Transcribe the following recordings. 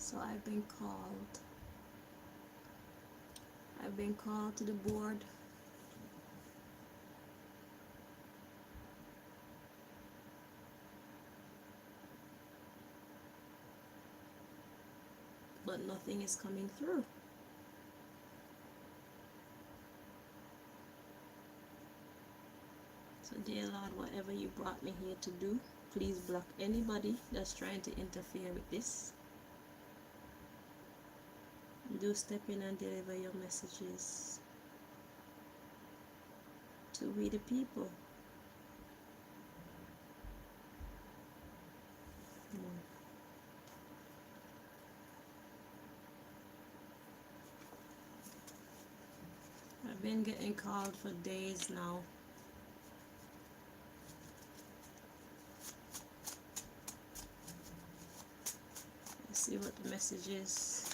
So I've been called to the board. But nothing is coming through. So dear Lord, whatever you brought me here to do, please block anybody that's trying to interfere with this. Do step in and deliver your messages to we the people. I've been getting called for days now. Let's see what the message is.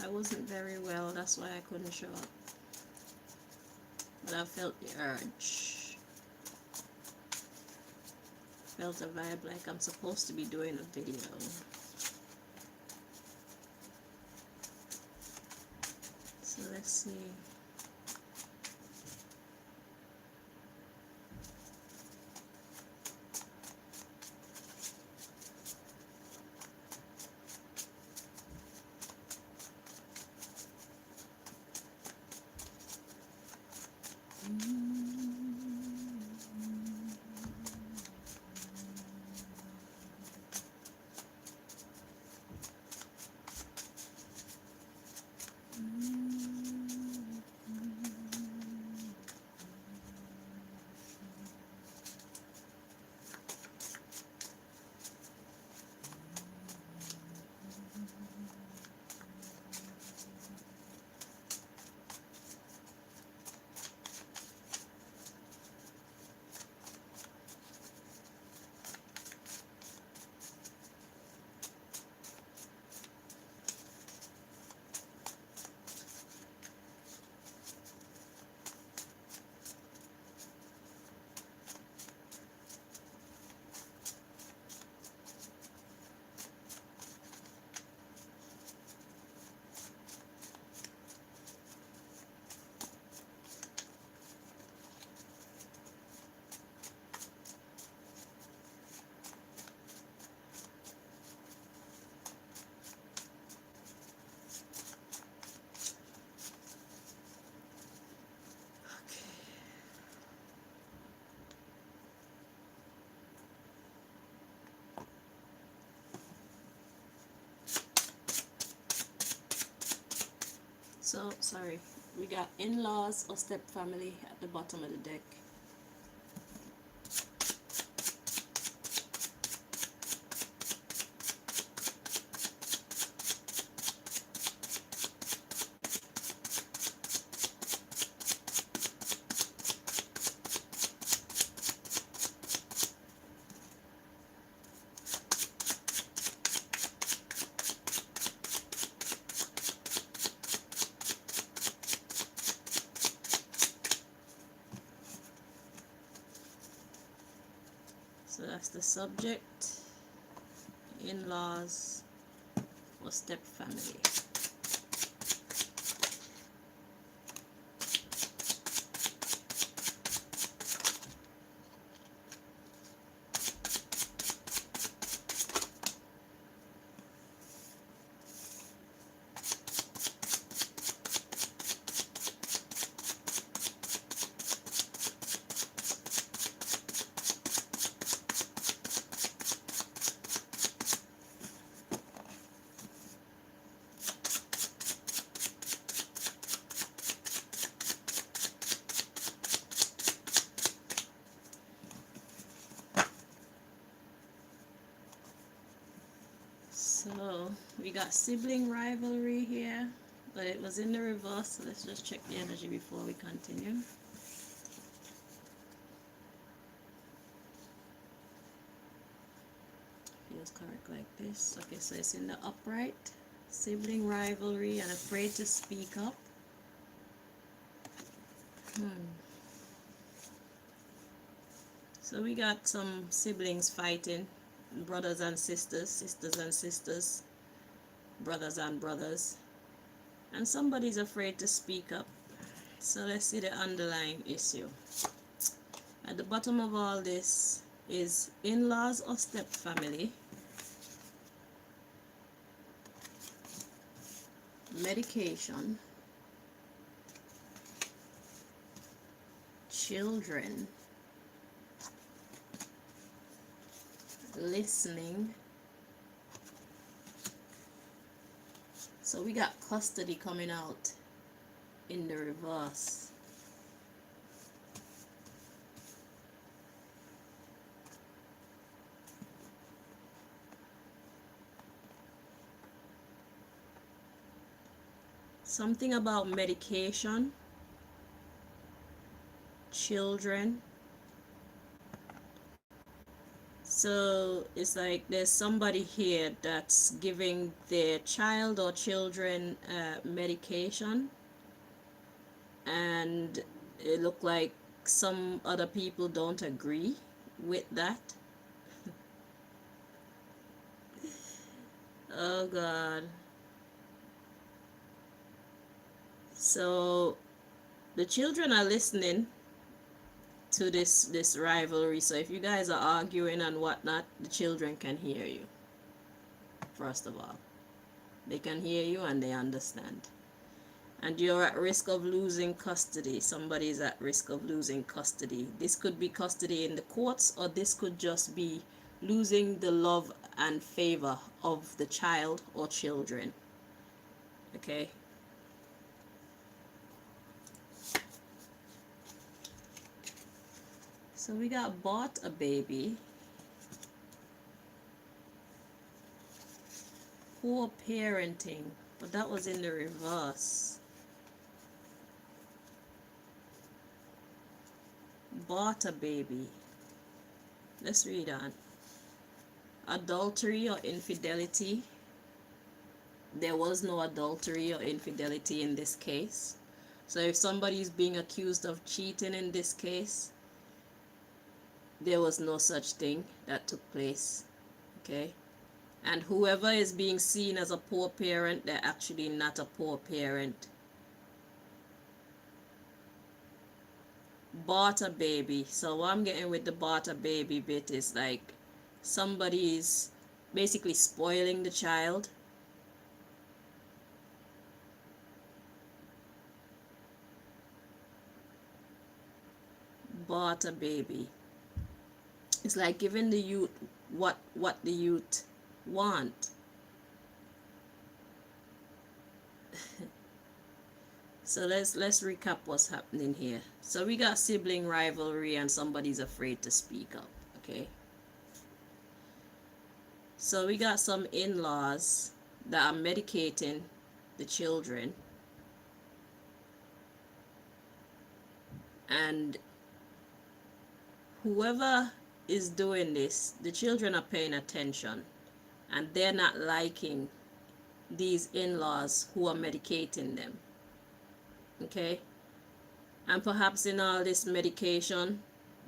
I wasn't very well, that's why I couldn't show up. But I felt the urge. Felt a vibe like I'm supposed to be doing a video. So let's see. So, sorry, we got in-laws or step family at the bottom of the deck. So that's the subject, in-laws or step family. So we got sibling rivalry here, but it was in the reverse, so let's just check the energy before we continue. Feels correct like this. Okay, so it's in the upright. Sibling rivalry and afraid to speak up. So we got some siblings fighting, brothers and sisters, sisters and sisters, brothers and brothers, and somebody's afraid to speak up. So let's see the underlying issue. At the bottom of all this is in-laws or step family, medication, children, listening. So we got custody coming out in the reverse. Something about medication, children. So it's like there's somebody here that's giving their child or children medication, and it look like some other people don't agree with that. Oh God. So the children are listening to this rivalry. So if you guys are arguing and whatnot, the children can hear you. First of all, they can hear you and they understand. And you're at risk of losing custody. Somebody is at risk of losing custody. This could be custody in the courts, or this could just be losing the love and favor of the child or children. Okay. So we got bought a baby, poor parenting, but that was in the reverse. Bought a baby. Let's read on. Adultery or infidelity. There was no adultery or infidelity in this case. So if somebody is being accused of cheating in this case, there was no such thing that took place. Okay. And whoever is being seen as a poor parent, they're actually not a poor parent. Bought a baby. So what I'm getting with the bought a baby bit is like somebody is basically spoiling the child. Bought a baby. It's like giving the youth what the youth want. So let's recap what's happening here. So we got sibling rivalry and somebody's afraid to speak up. Okay. So we got some in-laws that are medicating the children, and whoever is doing this, the children are paying attention and they're not liking these in-laws who are medicating them. Okay. And perhaps in all this medication,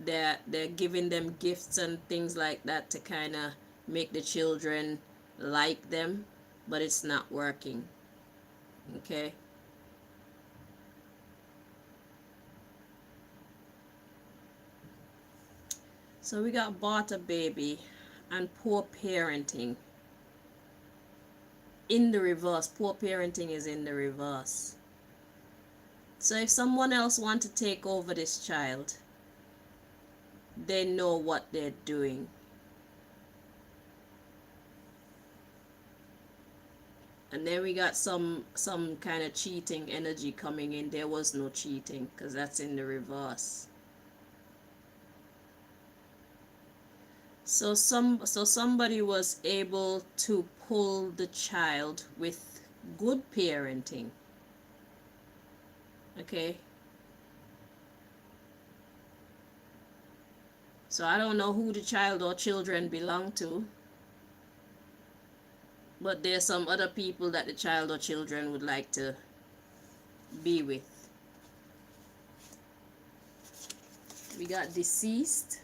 they're giving them gifts and things like that to kind of make the children like them, but it's not working. Okay. So we got bought a baby and poor parenting in the reverse. Poor parenting is in the reverse. So if someone else wants to take over this child, they know what they're doing. And then we got some kind of cheating energy coming in. There was no cheating because that's in the reverse. So somebody was able to pull the child with good parenting. Okay. So I don't know who the child or children belong to, but there's some other people that the child or children would like to be with. We got deceased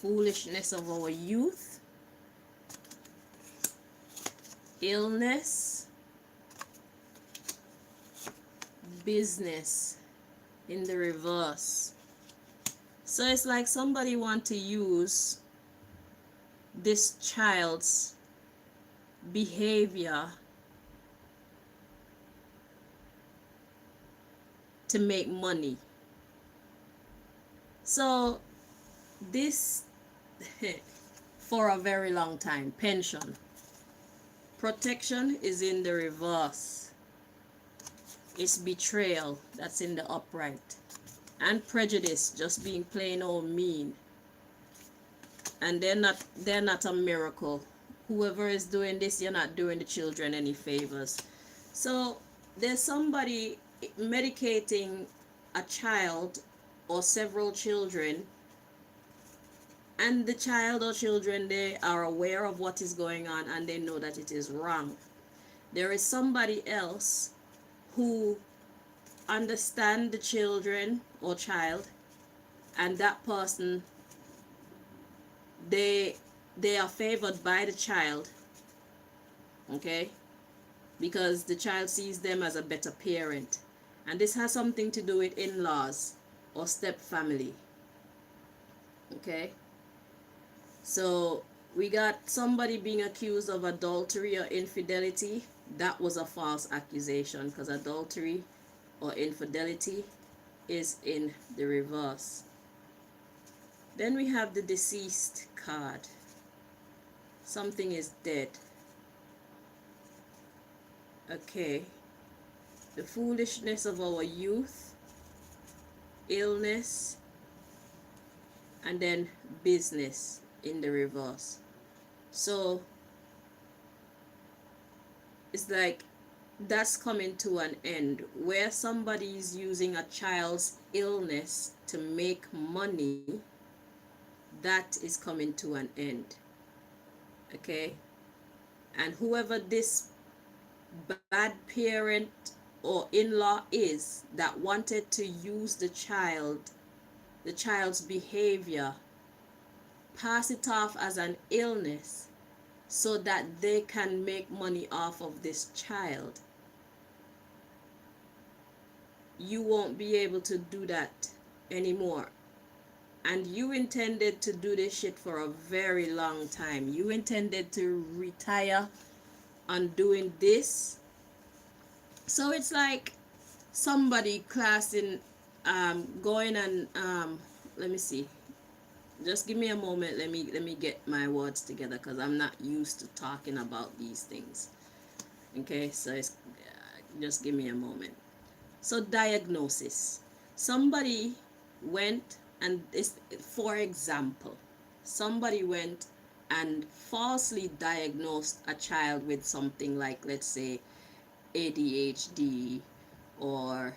foolishness of our youth, illness, business in the reverse. So it's like somebody want to use this child's behavior to make money. So this for a very long time, pension. Protection is in the reverse. It's betrayal, that's in the upright. And prejudice, just being plain old mean. And they're not a miracle. Whoever is doing this, you're not doing the children any favors. So there's somebody medicating a child or several children, and the child or children, they are aware of what is going on and they know that it is wrong. There is somebody else who understand the children or child, and that person, they are favored by the child, okay, because the child sees them as a better parent. And this has something to do with in-laws or step family, okay. So we got somebody being accused of adultery or infidelity. That was a false accusation, because adultery or infidelity is in the reverse. Then we have the deceased card. Something is dead. Okay. The foolishness of our youth, illness, and then business in the reverse. So it's like that's coming to an end, where somebody is using a child's illness to make money. That is coming to an end, okay. And whoever this bad parent or in-law is that wanted to use the child's behavior, pass it off as an illness so that they can make money off of this child, you won't be able to do that anymore. And you intended to do this shit for a very long time. You intended to retire on doing this. So it's like somebody classing, going and let me see. Just give me a moment. Let me get my words together, because I'm not used to talking about these things. Okay, so it's, just give me a moment. So diagnosis. Somebody went and this, for example, somebody went and falsely diagnosed a child with something like, let's say, ADHD or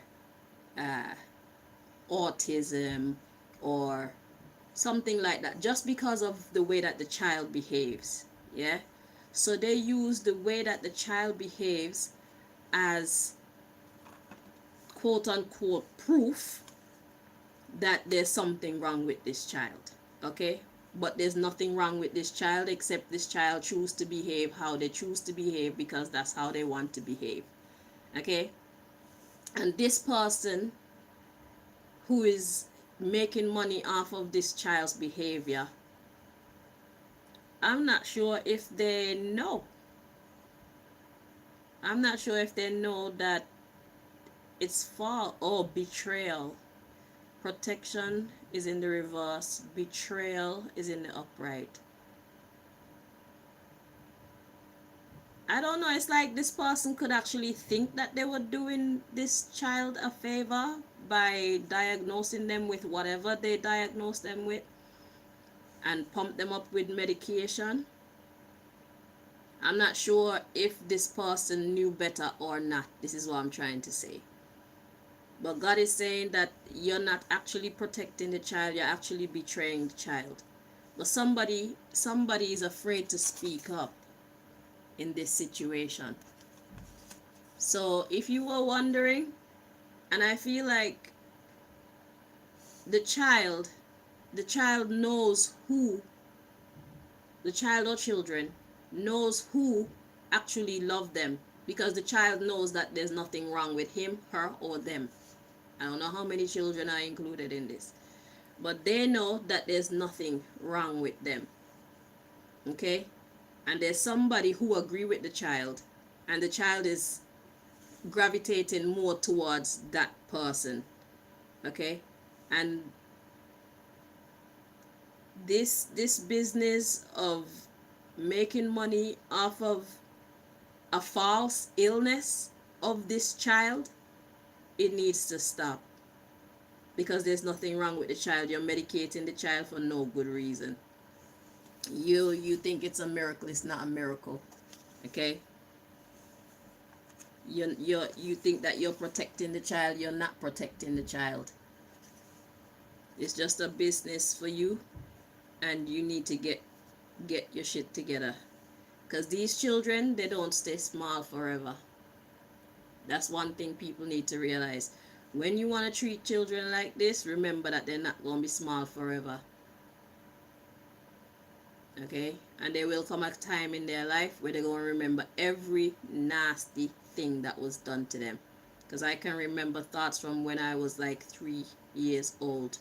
autism or something like that, just because of the way that the child behaves. Yeah, so they use the way that the child behaves as quote unquote proof that there's something wrong with this child, okay. But there's nothing wrong with this child, except this child choose to behave how they choose to behave, because that's how they want to behave, okay. And this person who is making money off of this child's behavior, I'm not sure if they know. I'm not sure if they know that it's false. Or betrayal. Protection is in the reverse. Betrayal is in the upright. I don't know. It's like this person could actually think that they were doing this child a favor by diagnosing them with whatever they diagnosed them with and pump them up with medication. I'm not sure if this person knew better or not. This is what I'm trying to say. But God is saying that you're not actually protecting the child, you're actually betraying the child. But somebody is afraid to speak up in this situation. So if you were wondering, and I feel like the child the child knows who, the child or children knows who actually love them, because the child knows that there's nothing wrong with him, her, or them. I don't know how many children are included in this, but they know that there's nothing wrong with them. Okay? And there's somebody who agree with the child, and the child is gravitating more towards that person. Okay? And this business of making money off of a false illness of this child, it needs to stop, because there's nothing wrong with the child. You're medicating the child for no good reason. You think it's a miracle. It's not a miracle. Okay? You think that you're protecting the child. You're not protecting the child. It's just a business for you, and you need to get your shit together, because these children, they don't stay small forever. That's one thing people need to realize. When you want to treat children like this, remember that they're not going to be small forever. Okay? And there will come a time in their life where they're going to remember every nasty thing that was done to them. Because I can remember thoughts from when I was like 3 years old.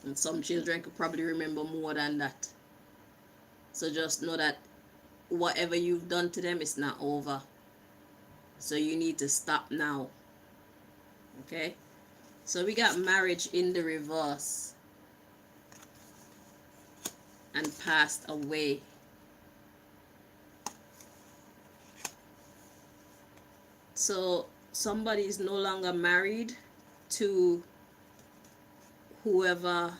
And some children could probably remember more than that. So just know that whatever you've done to them is not over. So you need to stop now. Okay? So we got marriage in the reverse. And passed away. So somebody is no longer married to whoever,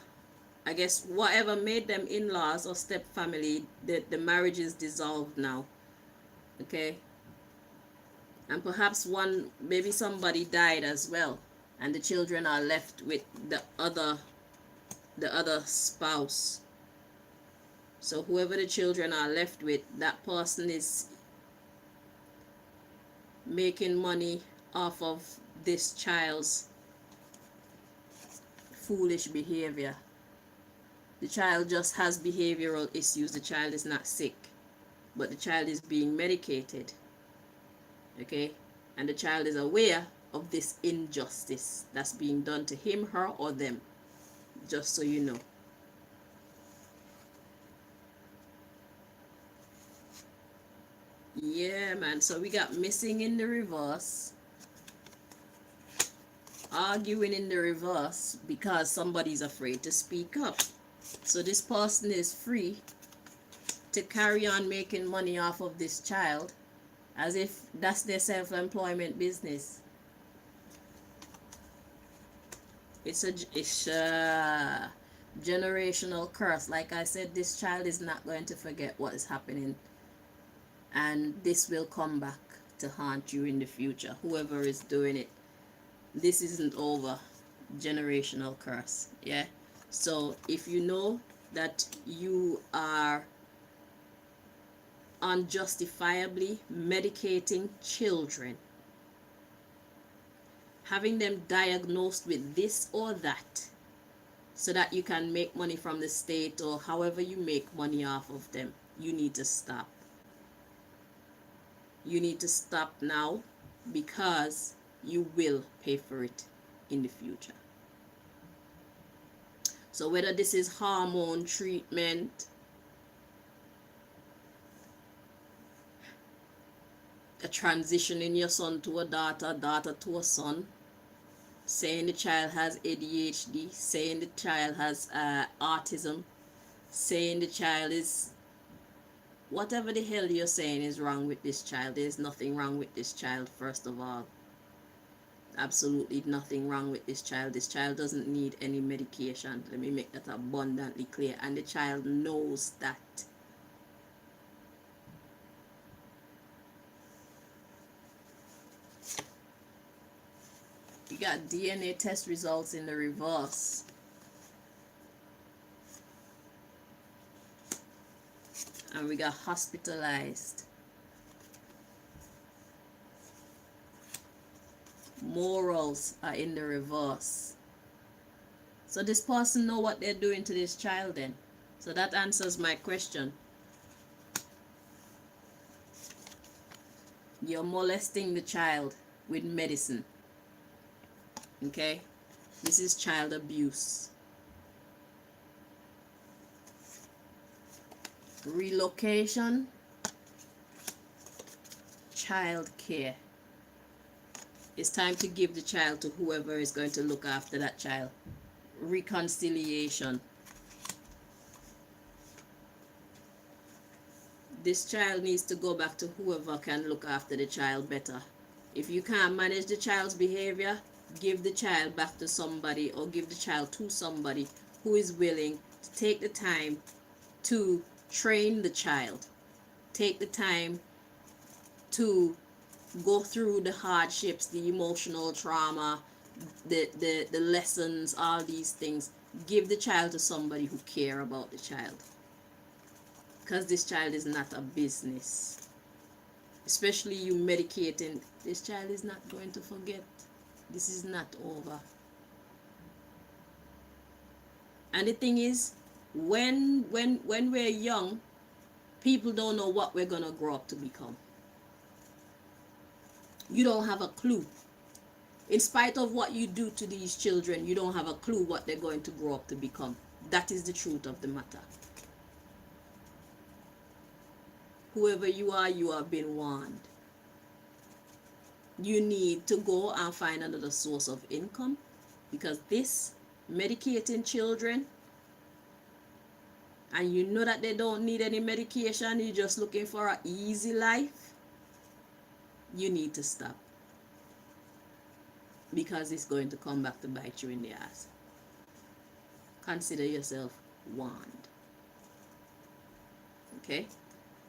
I guess whatever made them in-laws or step family. The marriage is dissolved now. Okay? And perhaps maybe somebody died as well, and the children are left with the other spouse. So whoever the children are left with, that person is making money off of this child's foolish behavior. The child just has behavioral issues. The child is not sick, but the child is being medicated. Okay? And the child is aware of this injustice that's being done to him, her, or them. Just so you know. Yeah, man. So we got missing in the reverse, arguing in the reverse, because somebody's afraid to speak up. So this person is free to carry on making money off of this child, as if that's their self-employment business. It's a generational curse. Like I said, this child is not going to forget what is happening, and this will come back to haunt you in the future. Whoever is doing it, this isn't over. Generational curse. Yeah? So if you know that you are unjustifiably medicating children, having them diagnosed with this or that, so that you can make money from the state or however you make money off of them, you need to stop. You need to stop now, because you will pay for it in the future. So whether this is hormone treatment, a transitioning your son to a daughter, daughter to a son, saying the child has ADHD, saying the child has autism, saying the child is, whatever the hell you're saying is wrong with this child. There's nothing wrong with this child, first of all. Absolutely nothing wrong with this child. This child doesn't need any medication. Let me make that abundantly clear. And the child knows that. You got DNA test results in the reverse. And we got hospitalized. Morals are in the reverse. So this person know what they're doing to this child then. So that answers my question. You're molesting the child with medicine. Okay? This is child abuse. Relocation, child care. It's time to give the child to whoever is going to look after that child. Reconciliation. This child needs to go back to whoever can look after the child better. If you can't manage the child's behavior, give the child back to somebody, or give the child to somebody who is willing to take the time to train the child. Take the time to go through the hardships, the emotional trauma, the lessons, all these things. Give the child to somebody who care about the child. Because this child is not a business. Especially you medicating, this child is not going to forget. This is not over. And the thing is, when we're young, people don't know what we're gonna grow up to become. You don't have a clue. In spite of what you do to these children, you don't have a clue what they're going to grow up to become. That is the truth of the matter. Whoever you have been warned. You need to go and find another source of income, because this medicating children, and you know that they don't need any medication, you're just looking for an easy life, you need to stop, because it's going to come back to bite you in the ass. Consider yourself warned. Okay?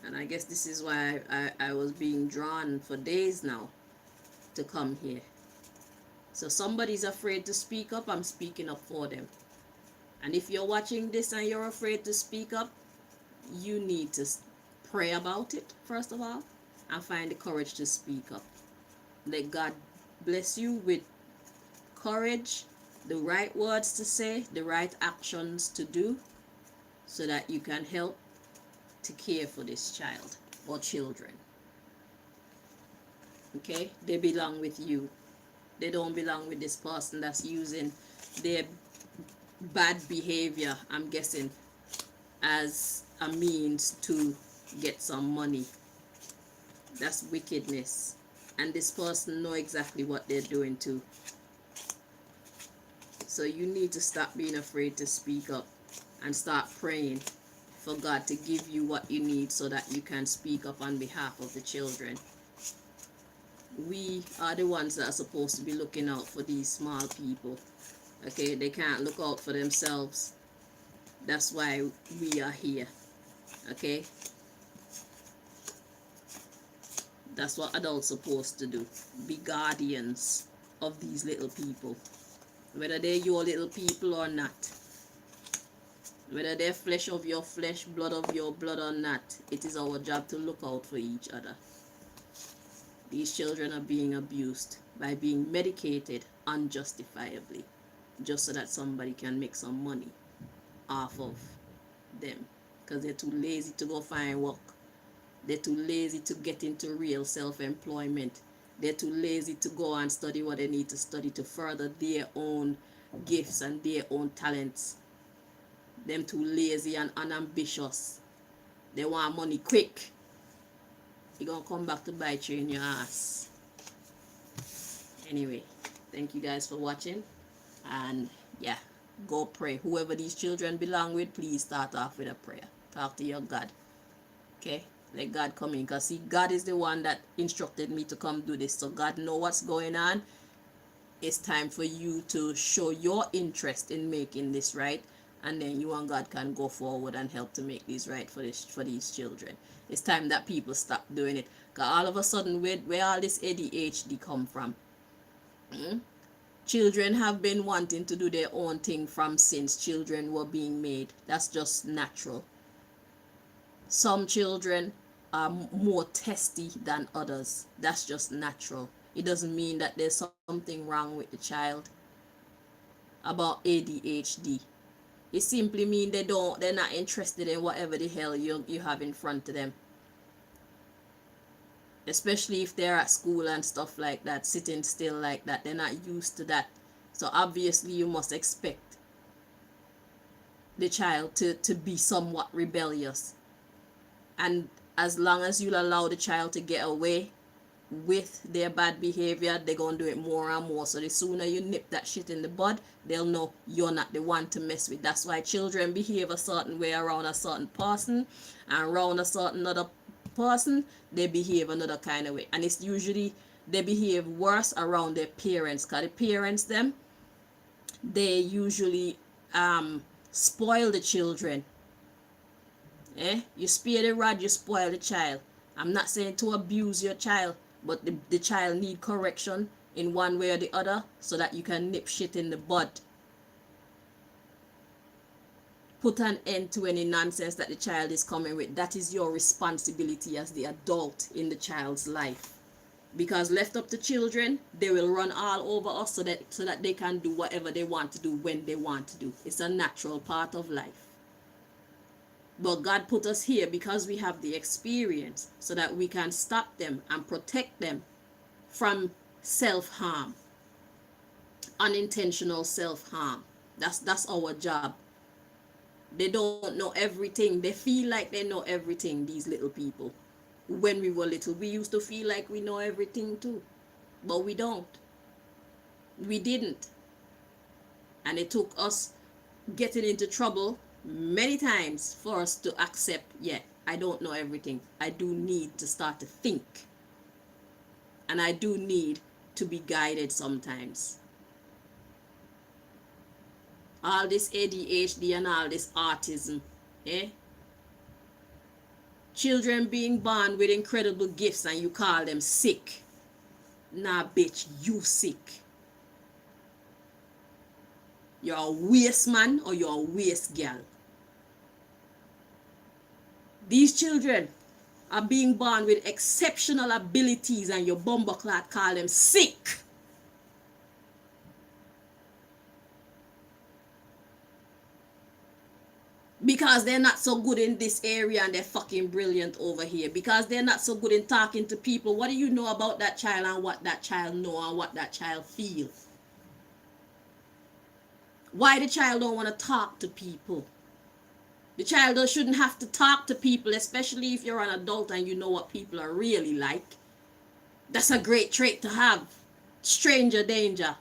And I guess this is why I was being drawn for days now to come here. So somebody's afraid to speak up, I'm speaking up for them. And if you're watching this and you're afraid to speak up, you need to pray about it, first of all, and find the courage to speak up. Let God bless you with courage, the right words to say, the right actions to do, so that you can help to care for this child or children. Okay? They belong with you. They don't belong with this person that's using their bad behavior, I'm guessing, as a means to get some money. That's wickedness. And this person know exactly what they're doing too. So you need to stop being afraid to speak up and start praying for God to give you what you need so that you can speak up on behalf of the children. We are the ones that are supposed to be looking out for these small people. Okay, they can't look out for themselves. That's why we are here. Okay? That's what adults are supposed to do. Be guardians of these little people. Whether they're your little people or not. Whether they're flesh of your flesh, blood of your blood or not. It is our job to look out for each other. These children are being abused by being medicated unjustifiably, just so that somebody can make some money off of them, because they're too lazy to go find work. They're too lazy to get into real self-employment. They're too lazy to go and study what they need to study to further their own gifts and their own talents. Them too lazy and unambitious. They want money quick. You're gonna come back to bite you in your ass. Anyway, thank you guys for watching. And yeah, go pray. Whoever these children belong with, please start off with a prayer. Talk to your God. Okay? Let God come in. Because see, God is the one that instructed me to come do this. So God know what's going on. It's time for you to show your interest in making this right. And then you and God can go forward and help to make this right for these children. It's time that people stop doing it. Because all of a sudden, where all this ADHD come from? Children have been wanting to do their own thing from since children were being made. That's just natural. Some children are more testy than others. That's just natural. It doesn't mean that there's something wrong with the child. about ADHD. It simply means they're not interested in whatever the hell you have in front of them. Especially if they're at school and stuff like that, sitting still like that, they're not used to that. So obviously you must expect the child to be somewhat rebellious. And as long as you allow the child to get away with their bad behavior, they're gonna do it more and more. So the sooner you nip that shit in the bud, they'll know you're not the one to mess with. That's why children behave a certain way around a certain person, and around a certain other person they behave another kind of way. And it's usually they behave worse around their parents, because the parents them, they usually spoil the children. You spare the rod, you spoil the child. I'm not saying to abuse your child, but the child need correction in one way or the other, so that you can nip shit in the bud. Put an end to any nonsense that the child is coming with. That is your responsibility as the adult in the child's life. Because left up to children, they will run all over us, so that they can do whatever they want to do when they want to do. It's a natural part of life. But God put us here because we have the experience, so that we can stop them and protect them from self-harm, unintentional self-harm. That's our job. They don't know everything. They feel like they know everything, these little people. When we were little, we used to feel like we know everything too. But we don't. We didn't. And it took us getting into trouble many times for us to accept, yeah, I don't know everything. I do need to start to think. And I do need to be guided sometimes. All this ADHD and all this autism, children being born with incredible gifts and you call them sick. Nah, bitch, you sick. You're a waste man or you're a waste girl. These children are being born with exceptional abilities and your bumbleclad call them sick. Because they're not so good in this area and they're fucking brilliant over here. Because they're not so good in talking to people. What do you know about that child and what that child know and what that child feels? Why the child don't want to talk to people? The child shouldn't have to talk to people, especially if you're an adult and you know what people are really like. That's a great trait to have. Stranger danger.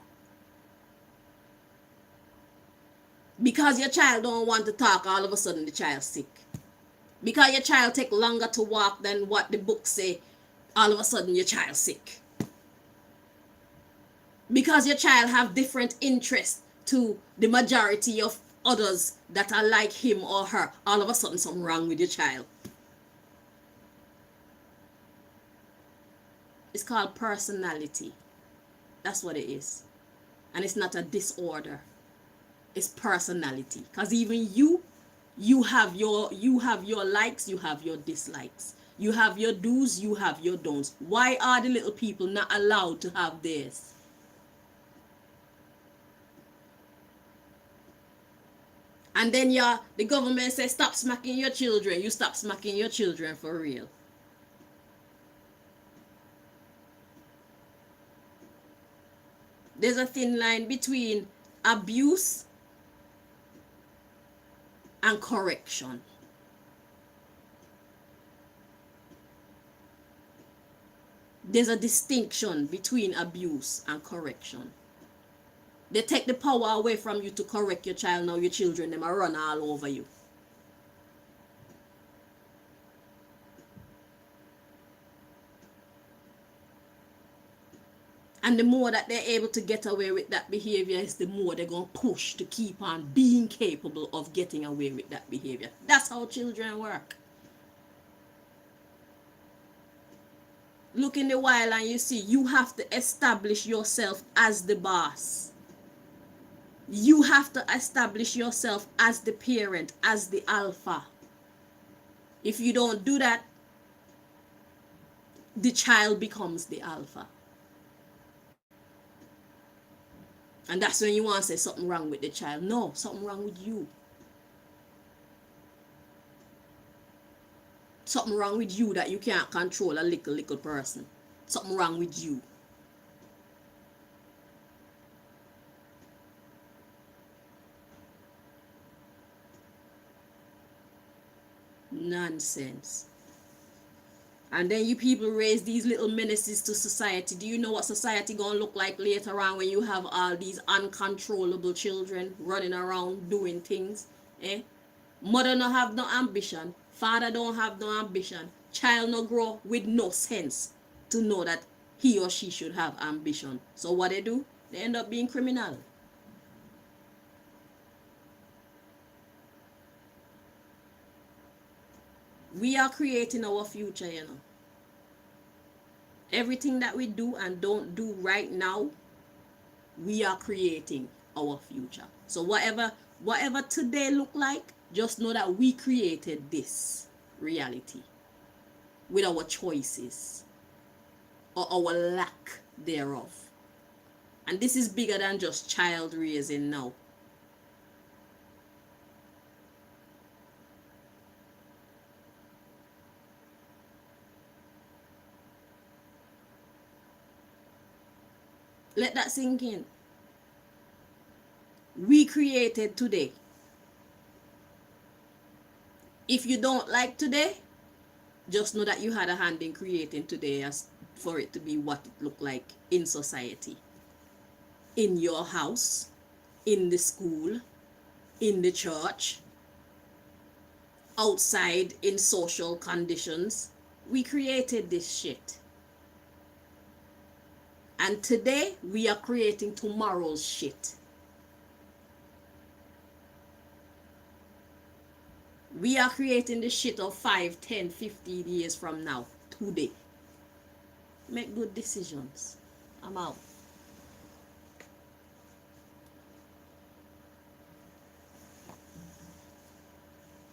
Because your child don't want to talk, all of a sudden the child's sick. Because your child take longer to walk than what the books say, all of a sudden your child's sick. Because your child have different interests to the majority of others that are like him or her, all of a sudden something wrong with your child. It's called personality. That's what it is. And it's not a disorder. It's personality. Because even you have your likes, you have your dislikes. You have your do's, you have your don'ts. Why are the little people not allowed to have this? And then the government says stop smacking your children. You stop smacking your children for real. There's a thin line between abuse and correction. There's a distinction between abuse and correction. They take the power away from you to correct your child. Now your children, them are run all over you. And the more that they're able to get away with that behavior is the more they're going to push to keep on being capable of getting away with that behavior. That's how children work. Look in the wild and you see you have to establish yourself as the boss. You have to establish yourself as the parent, as the alpha. If you don't do that, the child becomes the alpha. And that's when you want to say something wrong with the child. No, something wrong with you. Something wrong with you that you can't control a little person. Something wrong with you. Nonsense. And then you people raise these little menaces to society. Do you know what society gonna look like later on when you have all these uncontrollable children running around doing things? Eh? Mother no have no ambition. Father don't have no ambition. Child no grow with no sense to know that he or she should have ambition. So what they do? They end up being criminal. We are creating our future, you know. Everything that we do and don't do right now, we are creating our future. So whatever today look like, just know that we created this reality with our choices or our lack thereof. And this is bigger than just child raising now. Let that sink in. We created today. If you don't like today, just know that you had a hand in creating today as for it to be what it looked like in society, in your house, in the school, in the church, outside in social conditions. We created this shit. And today we are creating tomorrow's shit. We are creating the shit of 5, 10, 15 years from now, today. Make good decisions. I'm out.